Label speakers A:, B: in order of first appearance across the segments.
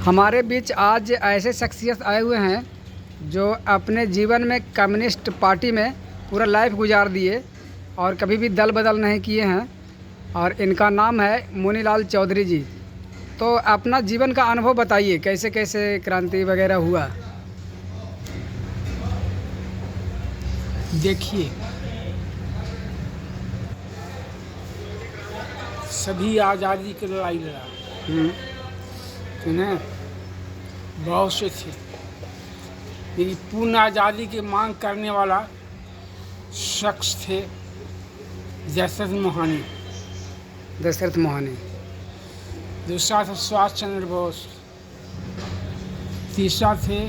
A: हमारे बीच आज ऐसे शख्सियत आए हुए हैं जो अपने जीवन में कम्युनिस्ट पार्टी में पूरा लाइफ गुजार दिए और कभी भी दल बदल नहीं किए हैं, और इनका नाम है मुनीलाल चौधरी जी। तो अपना जीवन का अनुभव बताइए, कैसे कैसे क्रांति वगैरह हुआ।
B: देखिए, सभी आज़ादी की लड़ाई लड़ा, सुने बहुत से थे, लेकिन पूर्ण आज़ादी की मांग करने वाला शख्स थे दशरथ मोहानी।
A: दशरथ मोहानी।
B: दूसरा था सुभाष चंद्र बोस। तीसरा थे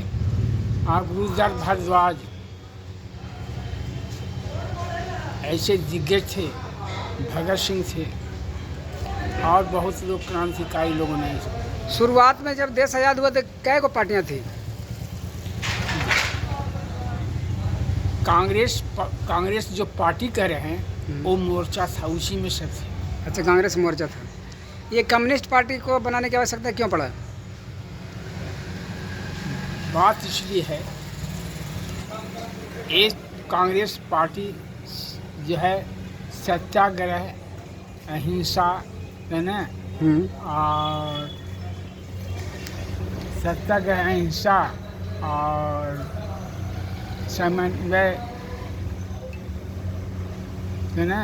B: गुरुदत्त भारद्वाज। ऐसे दिग्गज थे, भगत सिंह थे और बहुत लोग क्रांतिकारी लोगों ने।
A: शुरुआत में जब देश आज़ाद हुआ तो कै को पार्टियाँ थी?
B: कांग्रेस जो पार्टी कह रहे हैं वो मोर्चा था, उसी में सब थे।
A: अच्छा, कांग्रेस मोर्चा था। ये कम्युनिस्ट पार्टी को बनाने की आवश्यकता क्यों पड़ा?
B: बात इसलिए है, एक कांग्रेस पार्टी जो है सत्याग्रह, अहिंसा है ना, और सत्याग्रह, अहिंसा और समन्वय है ना,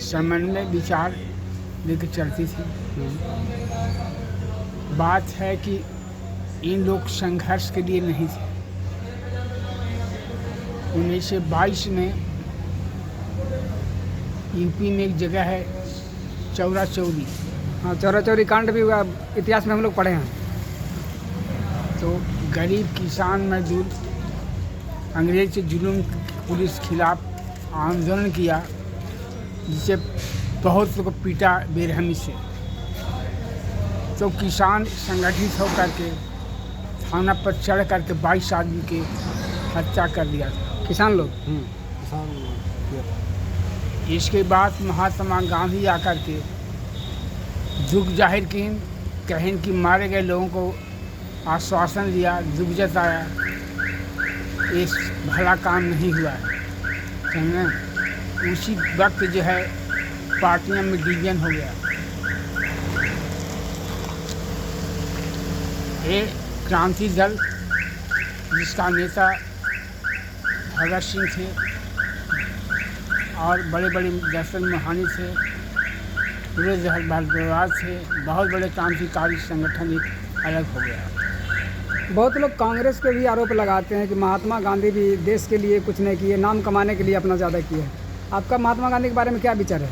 B: समन्वय विचार लेकर चलती थी। बात है कि इन लोग संघर्ष के लिए नहीं थे। 1922 में यूपी में एक जगह है चौरा चौरी।
A: हाँ, चौरा चौरी कांड भी हुआ, इतिहास में हम लोग पढ़े हैं।
B: तो गरीब किसान मजदूर अंग्रेज के जुल्म पुलिस खिलाफ आंदोलन किया, जिसे बहुत लोग पीटा बेरहमी से। तो किसान संगठित होकर के थाना पर चढ़ करके 22 आदमी की हत्या कर दिया था।
A: किसान लोग।
B: इसके बाद महात्मा गांधी आकर के दुख जाहिर की, कहें कि मारे गए लोगों को आश्वासन दिया, दुख जताया, ये भला काम नहीं हुआ है, समझे। उसी वक्त जो है पार्टियों में डिवीजन हो गया। ये क्रांति दल जिसका नेता भगत सिंह थे और बड़े बड़े दशरथ मोहानी थे, गुरुदत्त भारद्वाज थे, बहुत बड़े क्रांतिकारी संगठन एक अलग हो गया।
A: बहुत लोग कांग्रेस पे भी आरोप लगाते हैं कि महात्मा गांधी भी देश के लिए कुछ नहीं किए, नाम कमाने के लिए अपना ज़्यादा किया। आपका महात्मा गांधी के बारे में क्या विचार है?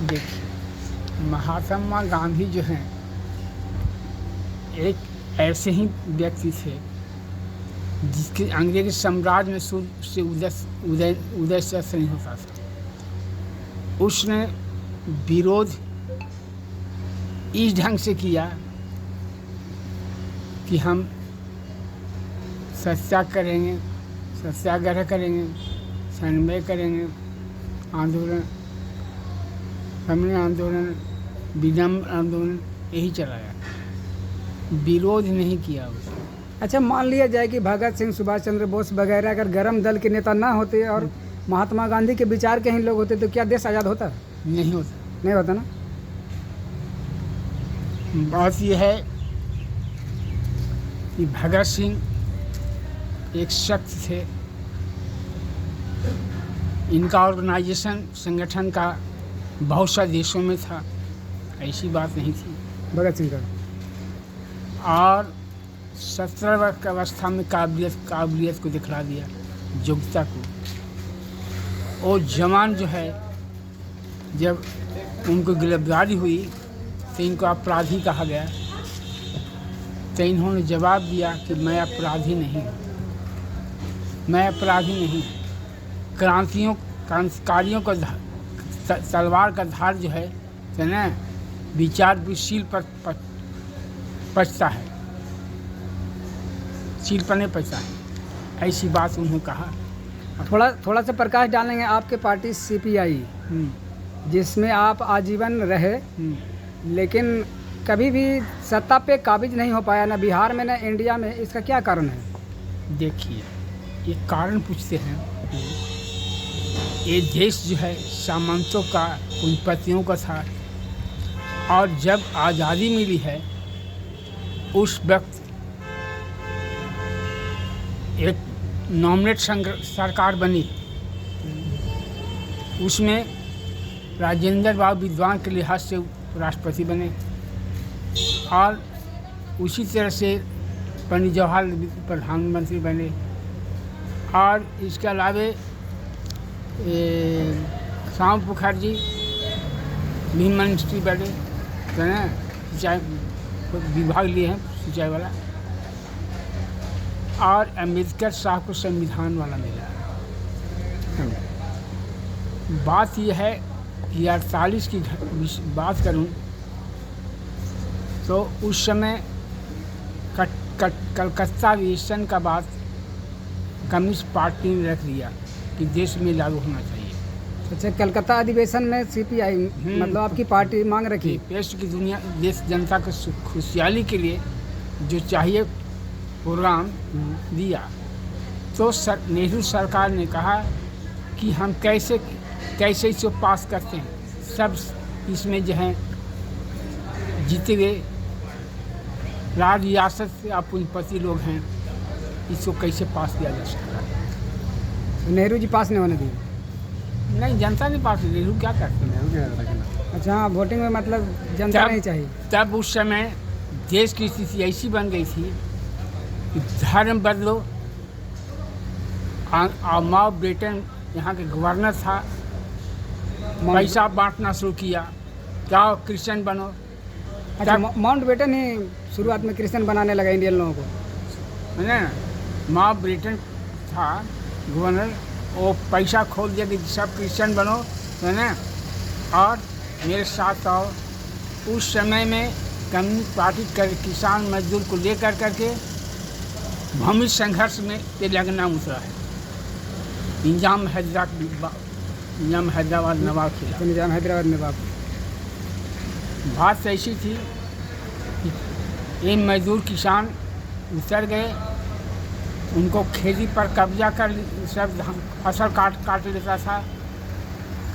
B: देखिए, महात्मा गांधी जो हैं एक ऐसे ही व्यक्ति थे जिसके अंग्रेज साम्राज्य में शुरू से उदय से नहीं होता था। उसने विरोध इस ढंग से किया कि हम करेंगे, सत्याग्रह करेंगे, समन्वय करेंगे, आंदोलन, समन्वय आंदोलन, विनम्र आंदोलन, यही चलाया, विरोध नहीं किया उसने।
A: अच्छा, मान लिया जाए कि भगत सिंह, सुभाष चंद्र बोस वगैरह अगर गर्म दल के नेता ना होते और महात्मा गांधी के विचार के ही लोग होते तो क्या देश आज़ाद होता?
B: नहीं होता।
A: नहीं होता ना।
B: बात यह है कि भगत सिंह एक शख्स थे, इनका ऑर्गेनाइजेशन संगठन का बहुत सा देशों में था, ऐसी बात नहीं थी
A: भगत सिंह का।
B: और 17 वर्ष की अवस्था में काबिलियत को दिखला दिया, योग्यता को। और जवान जो है, जब उनको गिरफ्तारी हुई तो इनको अपराधी कहा गया, तो इन्होंने जवाब दिया कि मैं अपराधी नहीं हूँ, मैं अपराधी नहीं। क्रांतिकारियों का तलवार का धार जो है ना, विचार भी सील पर पचता है, सील पर नहीं पचता है, ऐसी बात उन्होंने कहा।
A: थोड़ा सा प्रकाश डालेंगे। आपके पार्टी CPI जिसमें आप आजीवन रहे, लेकिन कभी भी सत्ता पे काबिज नहीं हो पाया, ना बिहार में ना इंडिया में, इसका क्या कारण है?
B: देखिए, ये कारण पूछते हैं। ये देश जो है सामंतों का, पूंजीपतियों का था, और जब आज़ादी मिली है उस वक्त एक नॉमिनेट सरकार बनी, उसमें राजेंद्र बाबू विद्वान के लिहाज से राष्ट्रपति बने, और उसी तरह से पंडित जवाहरलाल प्रधानमंत्री बने, और इसके अलावे श्यामा मुखर्जी भी मिनिस्ट्री बने, सिंचाई विभाग लिए हैं, सिंचाई वाला, और अम्बेडकर साहब को संविधान वाला मिला। बात यह है कि 48 की बात करूं तो उस समय कलकत्ता अधिवेशन का बात कम्युनिस्ट पार्टी ने रख दिया कि देश में लागू होना चाहिए।
A: अच्छा, कलकत्ता अधिवेशन में सीपीआई मतलब आपकी पार्टी मांग रखी
B: देश की दुनिया, देश जनता को खुशहाली के लिए जो चाहिए प्रोग्राम दिया, तो नेहरू सरकार ने कहा कि हम कैसे इसको पास करते हैं। सब इसमें जो हैं जीते हुए राज रियासत से आप पूंजीपति लोग हैं, इसको कैसे पास किया जा सकता है?
A: नेहरू जी पास नहीं होने दिए?
B: नहीं, जनता ने पास, नेहरू क्या करते हैं?
A: अच्छा, हाँ, वोटिंग में मतलब जनता नहीं चाहिए।
B: तब उस समय देश की स्थिति ऐसी बन गई थी कि धर्म बदलो, और माउंटबेटन यहाँ के गवर्नर था, पैसा बांटना शुरू किया, जाओ क्रिश्चियन बनो।
A: अच्छा, माउंटबेटन ही शुरुआत में क्रिश्चियन बनाने लगा इंडियन लोगों को,
B: है ना? माउंटबेटन था गवर्नर, वो पैसा खोल दिया कि सब क्रिश्चियन बनो, है ना, और मेरे साथ आओ। उस समय में कम्युनिस्ट पार्टी किसान मजदूर को लेकर करके भूमि संघर्ष में तेलंगाना उतरा है। निजाम हैदराबाद नवाब खिला।
A: निजाम हैदराबाद नवाब।
B: बात ऐसी थी कि ये मजदूर किसान उतर गए, उनको खेती पर कब्जा कर, सब फसल काट लेता था,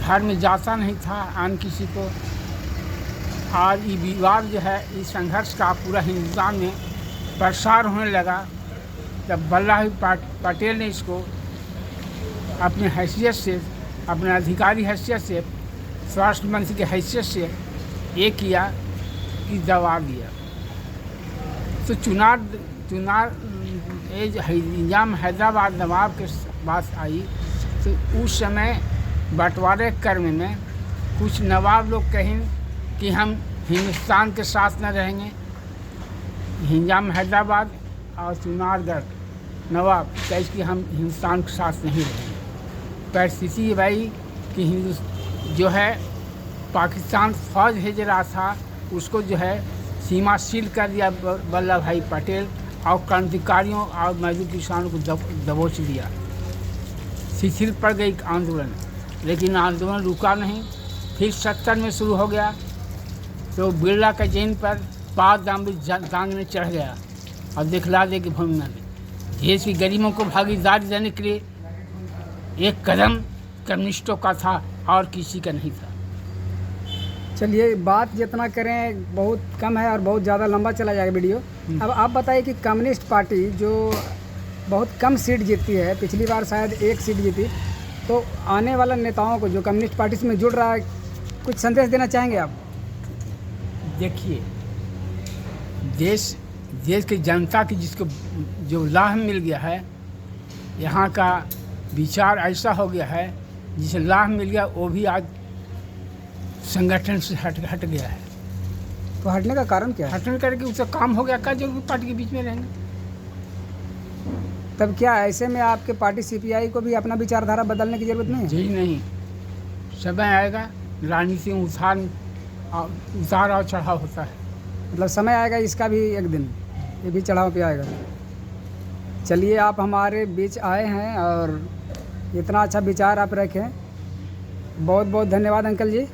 B: घर में जाता नहीं था आन किसी को। और ये विवाद जो है, इस संघर्ष का पूरा हिंदुस्तान में प्रसार होने लगा। तब वल्लभ भाई पटेल ने इसको अपने हैसियत से, अपने अधिकारी हैसियत से, स्वास्थ्य मंत्री की हैसियत से ये किया कि दबा दिया। तो चुनाव निजाम हैदराबाद नवाब के पास आई, तो उस समय बंटवारे कर्म में कुछ नवाब लोग कहें कि हम हिंदुस्तान के साथ न रहेंगे। निजाम हैदराबाद और चुनारगढ़ नवाब कहे कि हम हिंदुस्तान के साथ नहीं रहेंगे। परिस्थिति ये भाई कि जो है पाकिस्तान फौज भेज रहा था, उसको जो है सीमा सील कर दिया वल्लभ भाई पटेल, और क्रांतिकारियों और मजदूर किसानों को दबोच दिया। शिथिल पड़ गई आंदोलन, लेकिन आंदोलन रुका नहीं। फिर 70 में शुरू हो गया, तो बिरला का जैन पर पाद दांगने चढ़ गया और दिखला दे कि भूमि में देश की गरीबों को भागीदारी देने के लिए एक कदम कम्युनिस्टों का था और किसी का नहीं था।
A: चलिए, बात जितना करें बहुत कम है और बहुत ज़्यादा लंबा चला जाएगा वीडियो। अब आप बताइए कि कम्युनिस्ट पार्टी जो बहुत कम सीट जीतती है, पिछली बार शायद 1 सीट जीती, तो आने वाले नेताओं को जो कम्युनिस्ट पार्टी से में जुड़ रहा है, कुछ संदेश देना चाहेंगे आप?
B: देखिए, देश की जनता की जिसको जो लाभ मिल गया है, यहाँ का विचार ऐसा हो गया है, जिसे लाभ मिल गया वो भी आज संगठन से हट गया है।
A: तो हटने का कारण क्या है?
B: हटने करके उसका काम हो गया, क्या जरूर पार्टी के बीच में रहना।
A: तब क्या ऐसे में आपके पार्टी सीपीआई को भी अपना विचारधारा बदलने की जरूरत नहीं है?
B: जी नहीं, समय आएगा, राजनीति में उतार और चढ़ाव होता है।
A: मतलब समय आएगा, इसका भी एक दिन ये भी चढ़ाव पे आएगा। चलिए, आप हमारे बीच आए हैं और इतना अच्छा विचार आप रखें, बहुत बहुत धन्यवाद अंकल जी।